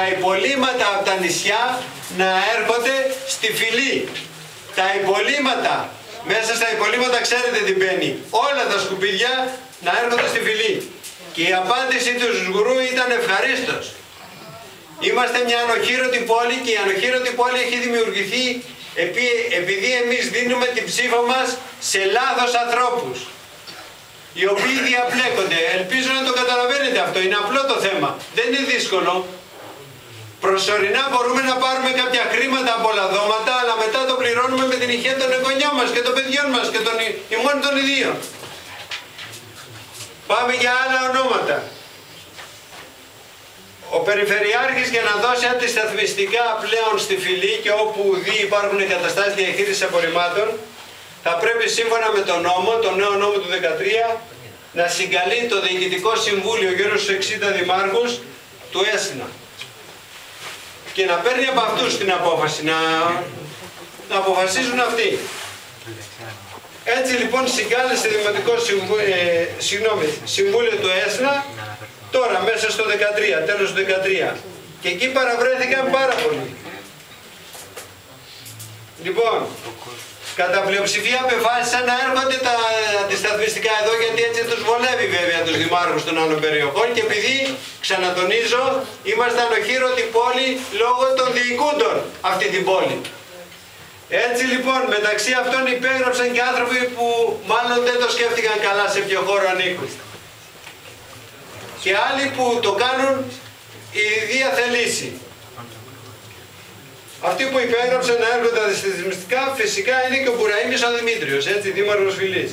Τα υπολείμματα από τα νησιά να έρχονται στη φυλή. Τα υπολείμματα, μέσα στα υπολείμματα ξέρετε τι μπαίνει. Όλα τα σκουπίδια να έρχονται στη φυλή. Και η απάντηση του Σγουρού ήταν ευχαρίστως. Είμαστε μια ανοχήρωτη πόλη και η ανοχήρωτη πόλη έχει δημιουργηθεί επειδή εμείς δίνουμε την ψήφο μας σε λάθος ανθρώπους, οι οποίοι διαπλέκονται. Ελπίζω να το καταλαβαίνετε αυτό. Είναι απλό το θέμα. Δεν είναι δύσκολο. Προσωρινά μπορούμε να πάρουμε κάποια χρήματα από λαδώματα, αλλά μετά το πληρώνουμε με την ηχεία των εγγονιών μας και των παιδιών μας και των ημών των ιδίων. Πάμε για άλλα ονόματα. Ο Περιφερειάρχης, για να δώσει αντισταθμιστικά πλέον στη φυλή και όπου δει υπάρχουν εγκαταστάσεις διαχείρισης απορριμμάτων, θα πρέπει σύμφωνα με τον νόμο, τον νέο νόμο του 2013, να συγκαλεί το Διοικητικό Συμβούλιο γύρω στους 60 δημάρχους του ΕΣΝΑ και να παίρνει από αυτούς την απόφαση, να αποφασίζουν αυτοί. Έτσι λοιπόν συγκάλεσε Δημοτικό Συμβούλιο του ΕΣΝΑ τώρα μέσα στο 13, τέλος του 13. Και εκεί παραβρέθηκαν πάρα πολλοί. Λοιπόν, κατά πλειοψηφία απεφάσισαν να έρχονται τα αντισταθμιστικά εδώ, γιατί έτσι τους βολεύει βέβαια τους δημάρχους των άλλων περιοχών και επειδή, ξανατονίζω, είμαστε ανοχήρωτη πόλη λόγω των διοικούντων αυτή την πόλη. Έτσι λοιπόν, μεταξύ αυτών υπέγραψαν και άνθρωποι που μάλλον δεν το σκέφτηκαν καλά σε ποιο χώρο ανήκουν. Και άλλοι που το κάνουν η ίδια θελήση. Αυτοί που υπέγραψαν να έρχονται τα αντισταθμιστικά φυσικά είναι και ο Μπουραίνης ο Δημήτριος, έτσι, δήμαρχος Φυλής.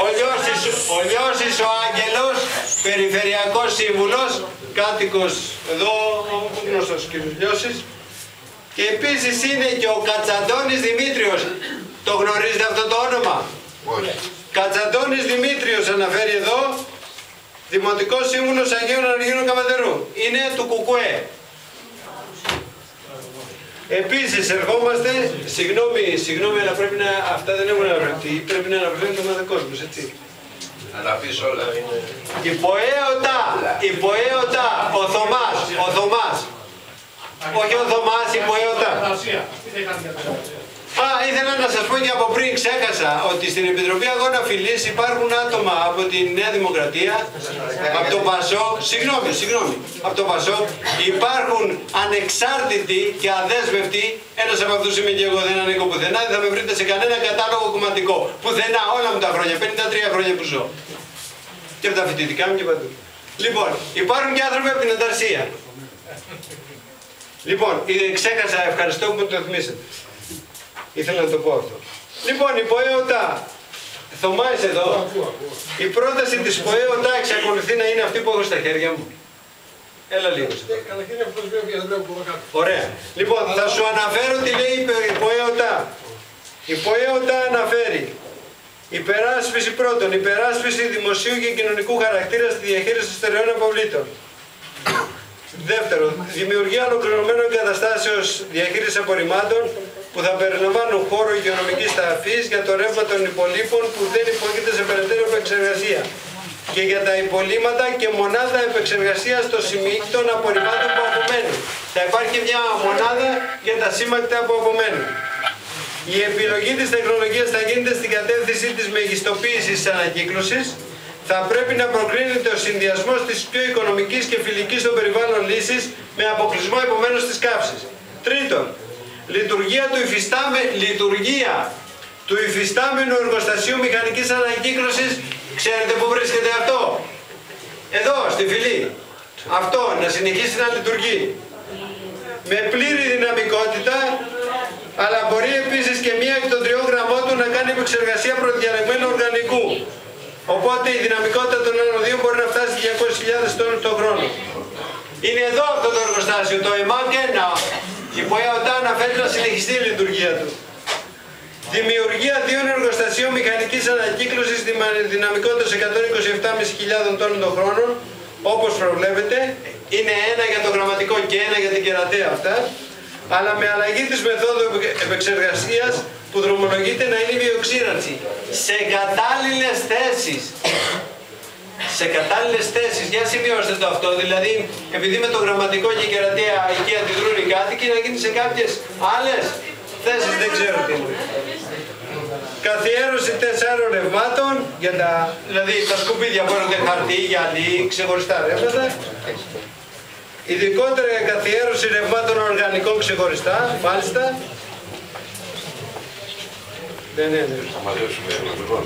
Ο Λιώσης ο Άγγελος, περιφερειακός σύμβουλος, κάτοικος εδώ, ο γνωστός κ. Λιώσης. Και επίσης είναι και ο Κατσαντώνης Δημήτριος. Το γνωρίζετε αυτό το όνομα? Κατσαντώνης Δημήτριος αναφέρει εδώ, Δημοτικός Σύμβουλος Αγίων Αργύρων Καβατερού. Είναι του Κουκουέ. Επίσης ερχόμαστε, συγγνώμη, αλλά πρέπει να, αυτά δεν έχουν αναφερθεί, πρέπει να αναφερθεί το μάθε κόσμος, έτσι. Να τα πεις όλα. Υποέωτα, ο Θωμάς. Όχι ο Θωμάς, υποέωτα. Ήθελα να σας πω και από πριν, ξέχασα, ότι στην Επιτροπή Αγώνα Φυλής υπάρχουν άτομα από τη Νέα Δημοκρατία, από το ΠΑΣΟΚ, συγγνώμη, από το ΠΑΣΟΚ, υπάρχουν ανεξάρτητοι και αδέσμευτοι, ένας από αυτούς είμαι και εγώ, δεν ανήκω πουθενά, δεν θα με βρείτε σε κανένα κατάλογο κομματικό, πουθενά, όλα μου τα χρόνια, 53 χρόνια που ζω. Και από τα φοιτητικά μου και παντού. Λοιπόν, υπάρχουν και άνθρωποι από την Ανταρσία. Λοιπόν, ξέχασα, ευχαριστώ που το θυμήσατε. Ήθελα να το πω αυτό. Λοιπόν, η ΠΟΕΟΤΑ, Θωμάς εδώ, η πρόταση της ΠΟΕΟΤΑ εξακολουθεί να είναι αυτή που έχω στα χέρια μου. Έλα λίγο. Ωραία. Λοιπόν, θα σου αναφέρω τι λέει η ΠΟΕΟΤΑ. Η ΠΟΕΟΤΑ αναφέρει υπεράσπιση πρώτον, υπεράσπιση δημοσίου και κοινωνικού χαρακτήρα στη διαχείριση στερεών αποβλήτων. Δεύτερον, δημιουργία ολοκληρωμένων εγκαταστάσεων διαχείρισης απορριμμάτων που θα περιλαμβάνουν χώρο υγειονομικής ταφής για το ρεύμα των υπολείπων που δεν υπόκειται σε περαιτέρω επεξεργασία και για τα υπολείμματα και μονάδα επεξεργασίας των σημείκτων απορριμμάτων που απομένουν. Θα υπάρχει μια μονάδα για τα σήμακτα που απομένουν. Η επιλογή της τεχνολογίας θα γίνεται στην κατεύθυνση της μεγιστοποίησης της ανακύκλωσης. Θα πρέπει να προκρίνεται ο συνδυασμός της πιο οικονομικής και φιλικής στο περιβάλλον λύσης με αποκλεισμό επομένως της καύσης. Τρίτον, λειτουργία του υφιστάμενου εργοστασίου μηχανικής ανακύκλωσης. Ξέρετε πού βρίσκεται αυτό? Εδώ, στη Φυλή. Αυτό, να συνεχίσει να λειτουργεί. Με πλήρη δυναμικότητα, αλλά μπορεί επίσης και μία εκ των 3 γραμμών του να κάνει επεξεργασία προδιαλεγμένου οργανικού. Οπότε η δυναμικότητα των ανωδίων μπορεί να φτάσει 200.000 τόνους το χρόνο. Είναι εδώ αυτό το εργοστάσιο, το ΕΜΑΚ-1. Η ΠΟΕΟΤΑ αναφέρει να συνεχιστεί η λειτουργία του. Δημιουργία 2 εργοστασίων μηχανικής ανακύκλωσης δυναμικότητας 127.500 τόνων το χρόνο, όπως προβλέπετε. Είναι ένα για το γραμματικό και ένα για την κερατέα αυτά, αλλά με αλλαγή της μεθόδου επεξεργασίας που δρομολογείται να είναι η βιοξύρανση σε κατάλληλες θέσεις. σε κατάλληλες θέσεις. Για σημειώστε το αυτό, δηλαδή επειδή με το γραμματικό και η κερατεία εκεί αντιδρούν οι κάτοικοι, να γίνει σε κάποιες άλλες θέσεις, δεν ξέρω τι είναι. Καθιέρωση 4 ρευμάτων, δηλαδή τα σκουπίδια που έρχονται χαρτί, γυαλί, ξεχωριστά ρεύματα. Ειδικότερα καθιέρωση ρευμάτων οργανικών ξεχωριστά, μάλιστα. Ναι. Θα μαζέψουμε λοιπόν.